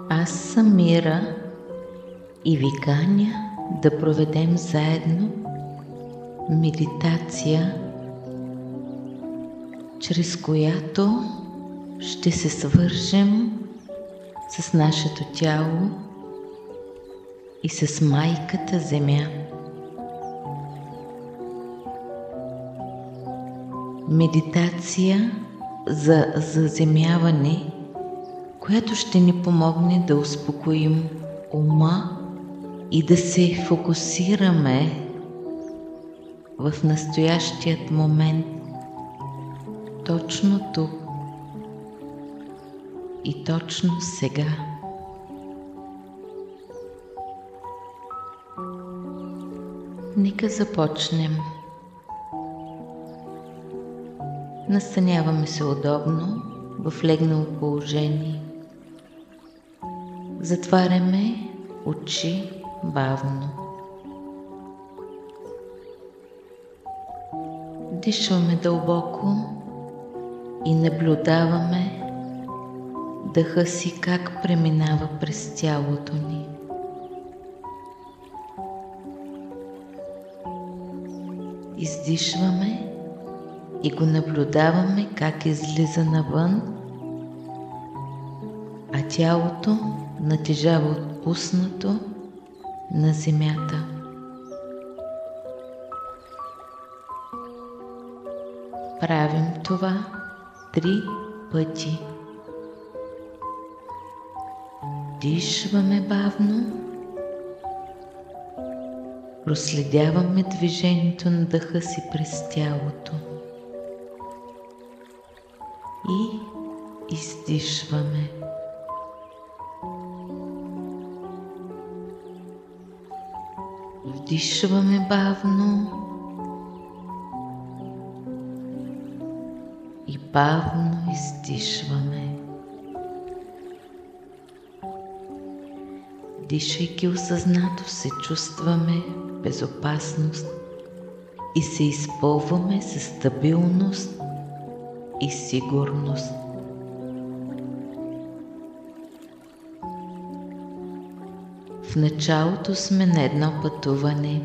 Аз съм Мира и ви каня да проведем заедно медитация, чрез която ще се свържем с нашето тяло и с Майката Земя. Медитация за заземяване, която ще ни помогне да успокоим ума и да се фокусираме в настоящият момент, точно тук и точно сега. Нека започнем. Настаняваме се удобно в легнало положение. Затваряме очи бавно. Дишваме дълбоко и наблюдаваме дъха си как преминава през тялото ни. Издишваме и го наблюдаваме как излиза навън, а тялото натежава отпуснато на земята. Правим това 3 пъти. Дишваме бавно, проследяваме движението на дъха си през тялото и издишваме. Вдишваме бавно и бавно издишваме. Дишайки осъзнато се чувстваме безопасност и се изпълваме със стабилност и сигурност. В началото сме на едно пътуване.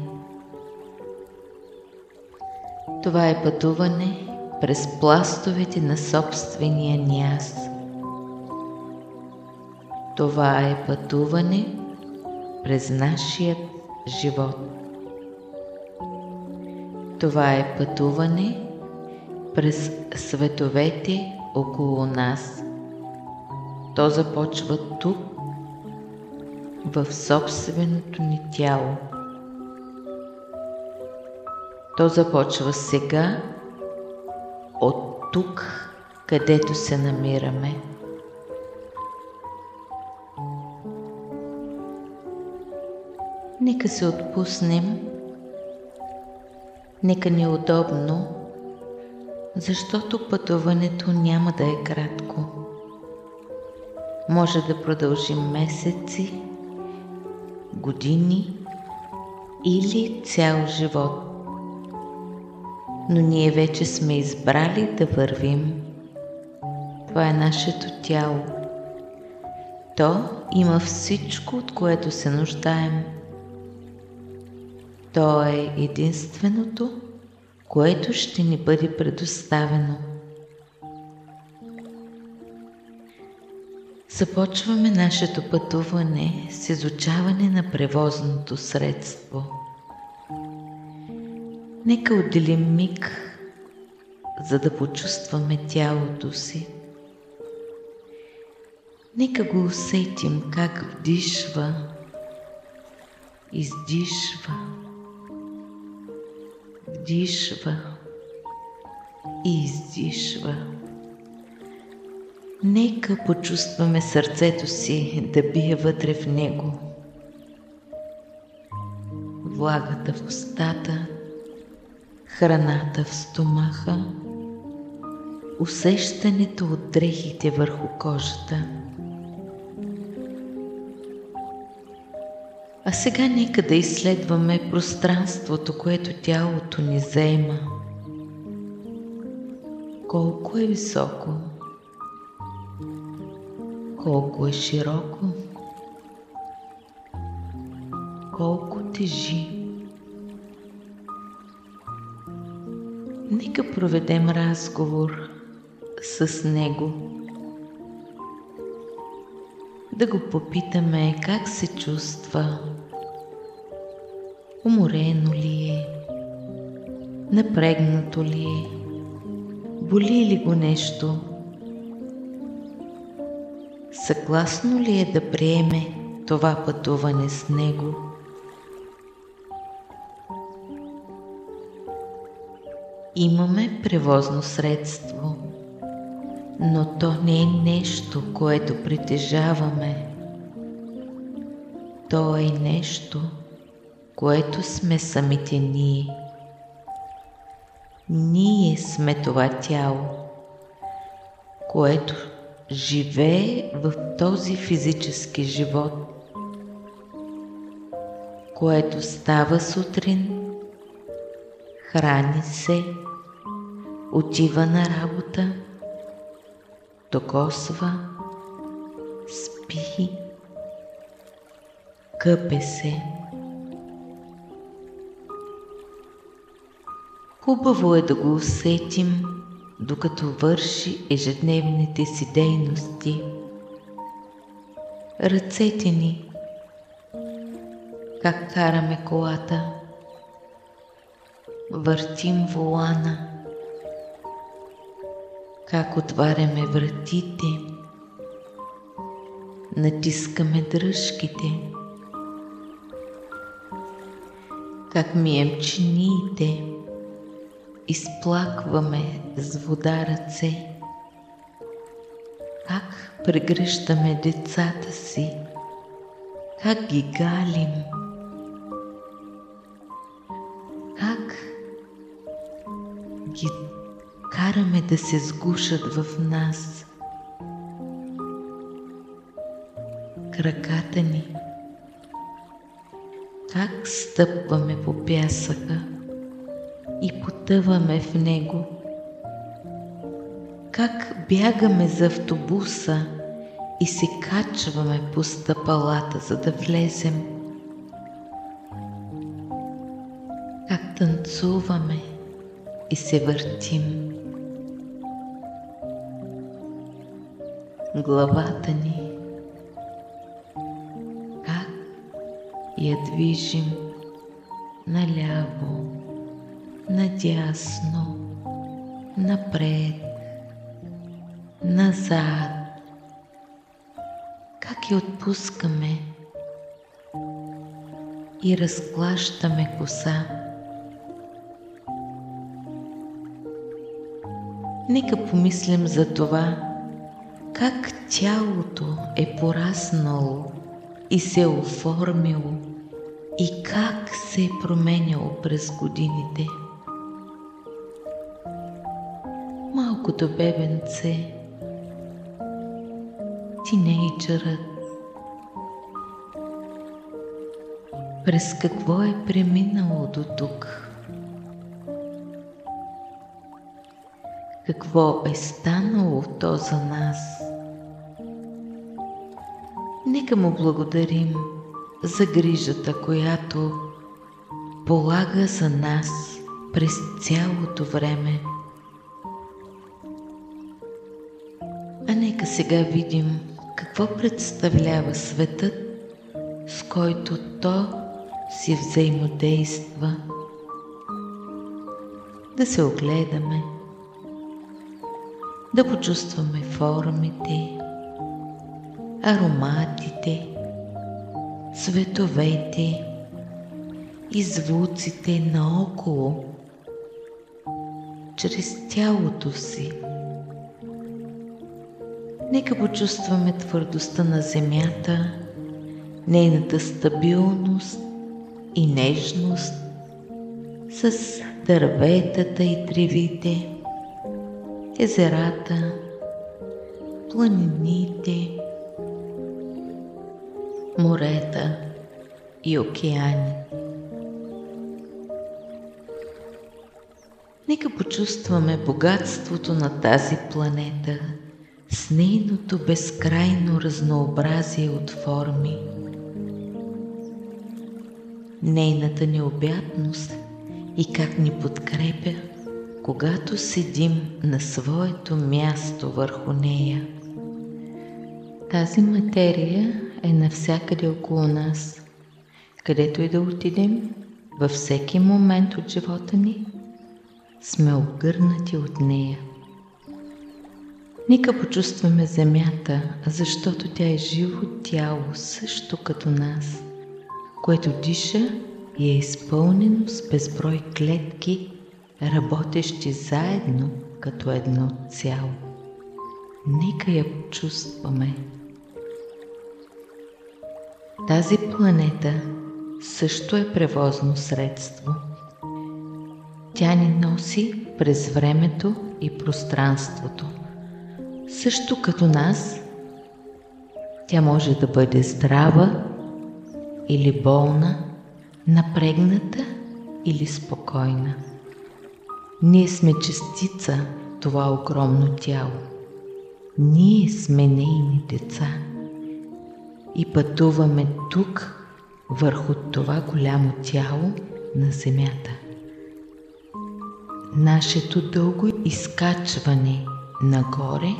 Това е пътуване през пластовете на собствения ни аз. Това е пътуване през нашият живот. Това е пътуване през световете около нас. То започва тук, в собственото ни тяло. То започва сега, от тук, където се намираме. Нека се отпуснем, нека ни е удобно, защото пътуването няма да е кратко. Може да продължим месеци, години или цял живот. Но ние вече сме избрали да вървим. Това е нашето тяло. То има всичко, от което се нуждаем. То е единственото, което ще ни бъде предоставено. Започваме нашето пътуване с изучаване на превозното средство. Нека отделим миг, за да почувстваме тялото си. Нека го усетим как вдишва, издишва, вдишва и издишва. Нека почувстваме сърцето си да бие вътре в него. Влагата в устата, храната в стомаха, усещането от дрехите върху кожата. А сега нека да изследваме пространството, което тялото ни заема. Колко е високо, колко е широко, колко тежи. Нека проведем разговор с него. Да го попитаме как се чувства, уморено ли е, напрегнато ли е, боли ли го нещо, съгласно ли е да приеме това пътуване с него. Имаме превозно средство, но то не е нещо, което притежаваме. То е нещо, което сме самите ние. Ние сме това тяло, което живее в този физически живот, което става сутрин, храни се, отива на работа, докосва, спи, къпе се. Хубаво е да го усетим, докато върши ежедневните си дейности. Ръцете ни, как караме колата, въртим волана, как отваряме вратите, натискаме дръжките, как мием чиниите, изплакваме с вода ръце, как прегръщаме децата си, как ги галим, как ги караме да се сгушат в нас. Краката ни, как стъпваме по пясъка и потъваме в него, как бягаме за автобуса и се качваме по стъпалата, за да влезем, как танцуваме и се въртим. Главата ни, как я движим наляво, надясно, напред, назад, как я отпускаме и разклащаме коса. Нека помислим за това, как тялото е пораснало и се е оформило и как се е променяло през годините. Малкото бебенце, тинейджърът, през какво е преминало до тук? Какво е станало то за нас? Нека му благодарим за грижата, която полага за нас през цялото време. А нека сега видим какво представлява светът, с който то си взаимодейства. Да се огледаме, да почувстваме формите, ароматите, цветовете и звуците наоколо, чрез тялото си. Нека почувстваме твърдостта на земята, нейната стабилност и нежност с дърветата и тревите, езерата, планините, морета и океани. Нека почувстваме богатството на тази планета с нейното безкрайно разнообразие от форми, нейната необятност и как ни подкрепя, когато седим на своето място върху нея. Тази материя е навсякъде около нас, където и да отидем, във всеки момент от живота ни, сме огърнати от нея. Нека почувстваме земята, защото тя е живо тяло, също като нас, което диша и е изпълнено с безброй клетки, работещи заедно като едно цяло. Нека я чувстваме. Тази планета също е превозно средство. Тя ни носи през времето и пространството. Също като нас, тя може да бъде здрава или болна, напрегната или спокойна. Ние сме частица това огромно тяло. Ние сме нейни деца и пътуваме тук върху това голямо тяло на Земята. Нашето дълго изкачване нагоре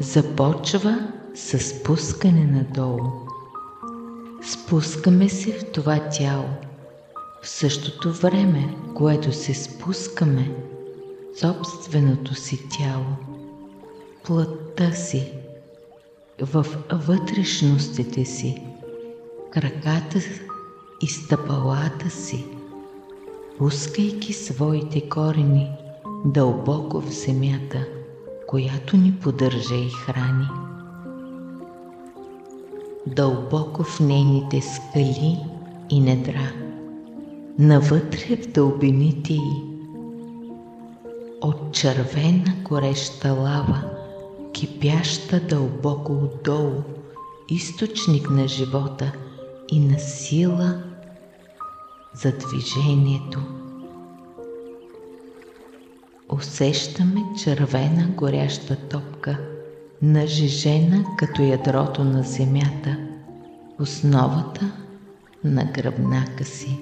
започва с спускане надолу. Спускаме се в това тяло. В същото време, което се спускаме, собственото си тяло, плътта си, в вътрешностите си, краката и стъпалата си, пускайки своите корени дълбоко в земята, която ни поддържа и храни. Дълбоко в нейните скали и недра, навътре в дълбините й, от червена гореща лава, кипяща дълбоко отдолу, източник на живота и на сила за движението. Усещаме червена горяща топка, нажежена като ядрото на земята, основата на гръбнака си.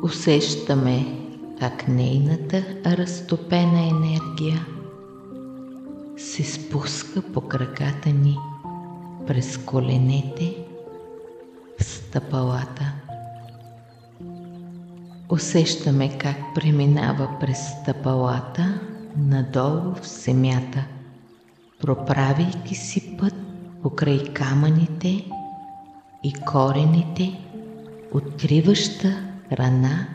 Усещаме как нейната разтопена енергия се спуска по краката ни, през коленете, в стъпалата. Усещаме как преминава през стъпалата надолу в земята, проправяйки си път покрай камъните и корените, откриваща храна,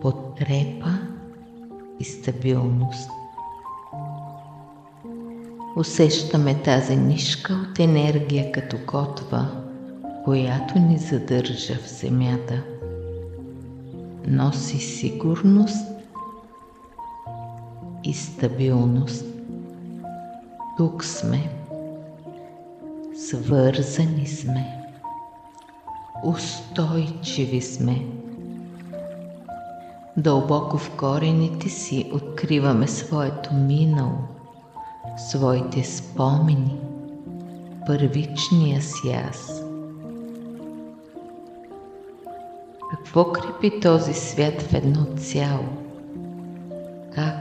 подкрепа и стабилност. Усещаме тази нишка от енергия като котва, която ни задържа в земята. Носи сигурност и стабилност. Тук сме, свързани сме, устойчиви сме. Дълбоко в корените си откриваме своето минало, своите спомени, първичния си аз. Какво крепи този свят в едно цяло? Как?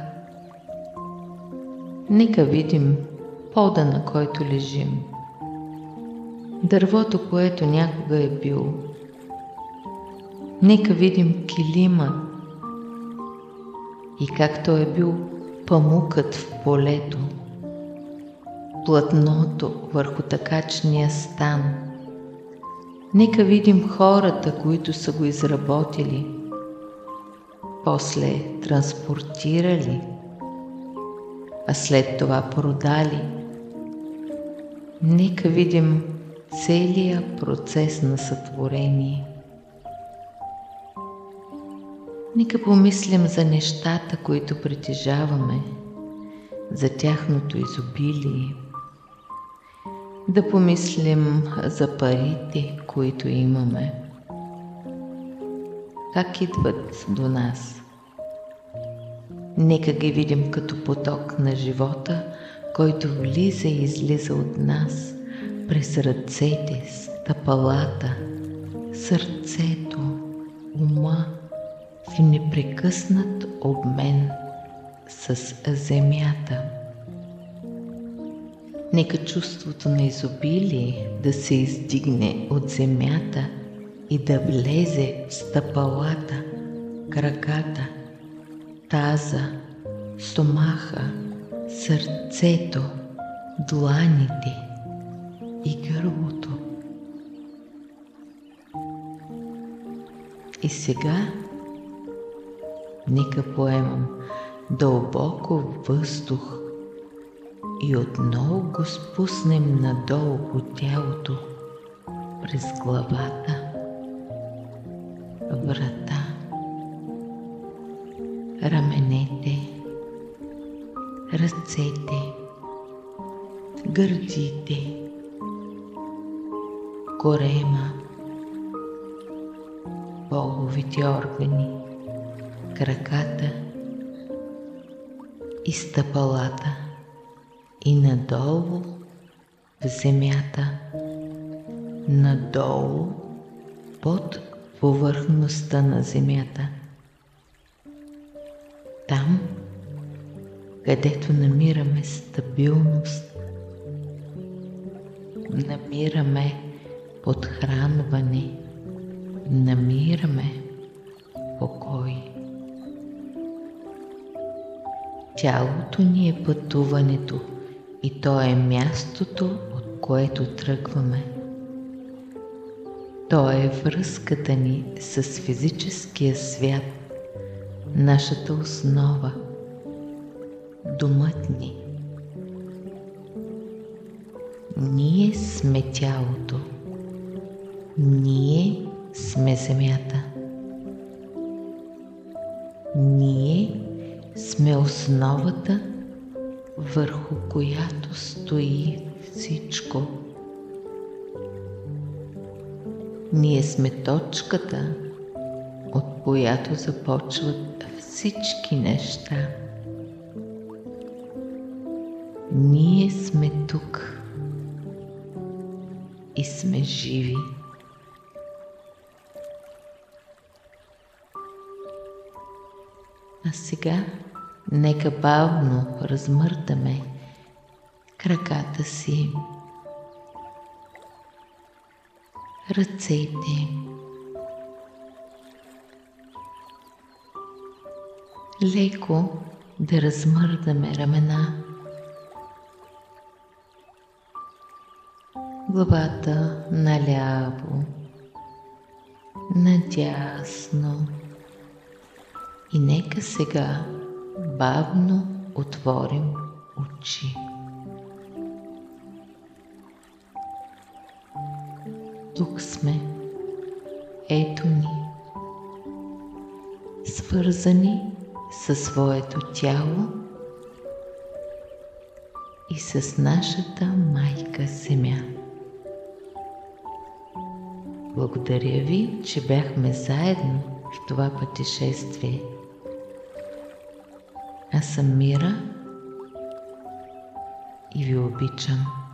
Нека видим пода, на който лежим. Дървото, което някога е било. Нека видим килима и как той е бил памукът в полето, платното върху такачния стан. Нека видим хората, които са го изработили, после транспортирали, а след това продали. Нека видим целия процес на сътворение. Нека помислим за нещата, които притежаваме, за тяхното изобилие. Да помислим за парите, които имаме. Как идват до нас? Нека ги видим като поток на живота, който влиза и излиза от нас, през ръцете, стъпалата, сърцето, ума, в непрекъснат обмен с земята. Нека чувството на изобилие да се издигне от земята и да влезе в стъпалата, краката, таза, стомаха, сърцето, дланите и гърлото. И сега нека поемам дълбоко въздух и отново го спуснем надолу по тялото, през главата, врата, раменете, ръцете, гърдите, корема, половите органи, краката и стъпалата и надолу в земята, надолу под повърхността на земята. Там, където намираме стабилност, намираме подхранване, намираме покой. Тялото ни е пътуването и то е мястото, от което тръгваме. То е връзката ни с физическия свят, нашата основа, домът ни. Ние сме тялото, ние сме земята. Ние сме основата, върху която стои всичко. Ние сме точката, от която започват всички неща. Ние сме тук и сме живи. А сега нека бавно размърдаме краката си, ръцете, леко да размърдаме рамена, главата наляво, надясно. И нека сега бавно отворим очи. Тук сме, ето ни, свързани със своето тяло и с нашата майка Земя. Благодаря ви, че бяхме заедно в това пътешествие. Аз съм Мира и ви обичам.